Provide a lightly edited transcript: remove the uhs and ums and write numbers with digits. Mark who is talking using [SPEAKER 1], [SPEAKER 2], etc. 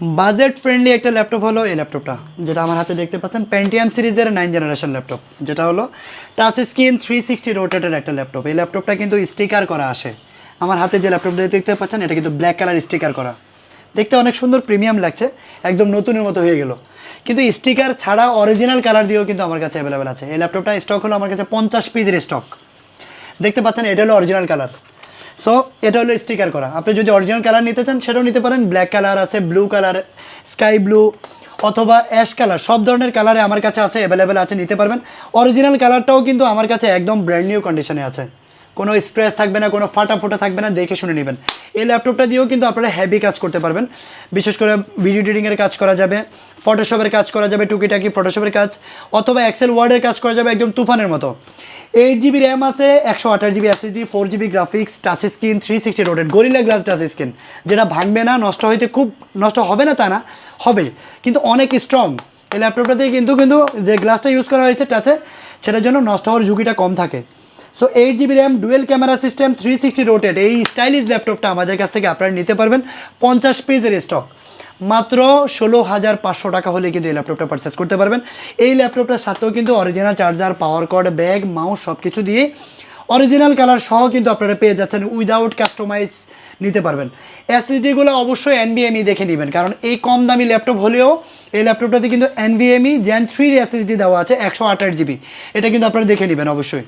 [SPEAKER 1] Budget friendly একটা laptop হলো এই ল্যাপটপটা, যেটা আমার হাতে দেখতে পাচ্ছেন পেন্টিয়াম সিরিজের 9 জেনারেশন ল্যাপটপ, যেটা হলো টাচ স্ক্রিন 360 রোটেটের একটা ল্যাপটপ। এই ল্যাপটপটা কিন্তু স্টিকার করা আসে। আমার হাতে যে ল্যাপটপটা দেখতে পাচ্ছেন এটা কিন্তু ব্ল্যাক কালার স্টিকার করা, দেখতে অনেক সুন্দর প্রিমিয়াম লাগছে, একদম নতুনের মতো হয়ে গেল। কিন্তু স্টিকার ছাড়া অরিজিনাল কালার দিয়েও কিন্তু আমার কাছে অ্যাভেলেবেল আছে। এই ল্যাপটপটা স্টক হলো আমার কাছে 50 পিসের স্টক, দেখতে পাচ্ছেন এটা হলো অরিজিনাল কালার। সো এটা হলো স্টিকার করা। আপনি যদি অরিজিনাল কালার নিতে চান সেটাও নিতে পারেন, ব্ল্যাক কালার আছে, ব্লু কালার, স্কাই ব্লু অথবা অ্যাশ কালার, সব ধরনের কালারে আমার কাছে আছে, অ্যাভেলেবেল আছে, নিতে পারবেন। অরিজিনাল কালারটাও কিন্তু আমার কাছে একদম ব্র্যান্ড নিউ কন্ডিশনে আছে, কোনো স্ক্র্যাচ থাকবে না, কোনো ফাটা ফোটা থাকবে না, দেখে শুনে নেবেন। এই ল্যাপটপটা দিয়েও কিন্তু আপনারা হেভি কাজ করতে পারবেন, বিশেষ করে ভিডিও এডিটিংয়ের কাজ করা যাবে, ফটোশপের কাজ করা যাবে, টুকিটাকি ফটোশপের কাজ, অথবা এক্সেল ওয়ার্ডের কাজ করা যাবে একদম তুফানের মতো। 8 GB র্যাম আছে, 128 GB SSD, 4 GB graphics, touch screen, 360 rotate, gorilla glass touch screen, যেটা ভাঙবে না, নষ্ট হইতে খুব নষ্ট হবে না তা না, হবে কিন্তু অনেক স্ট্রং। এই ল্যাপটপটাতে কিন্তু কিন্তু যে গ্লাসটা ইউজ করা হয়েছে টাচে, সেটার জন্য নষ্ট হওয়ার ঝুঁকিটা কম থাকে। So 8 GB RAM, dual camera system, 360 rotate, এই স্টাইলিশ ল্যাপটপটা আমাদের কাছ থেকে আপনারা নিতে পারবেন। 50 পিসের স্টক, মাত্র 16,500 টাকা হলে কিন্তু এই ল্যাপটপটা পারচেস করতে পারবেন। এই ল্যাপটপটার সাথেও কিন্তু original charger, power cord, bag, mouse সব কিছু দিয়ে অরিজিনাল কালার সহ কিন্তু আপনারা পেয়ে যাচ্ছেন, উইদাউট কাস্টমাইজ নিতে পারবেন। এসএসডিগুলো অবশ্যই NVMe দেখে নেবেন, কারণ এই কম দামি ল্যাপটপ হলেও এই ল্যাপটপটাতে কিন্তু NVMe Gen 3 এসএসডি দেওয়া আছে 128 GB, এটা কিন্তু আপনারা দেখে নেবেন অবশ্যই।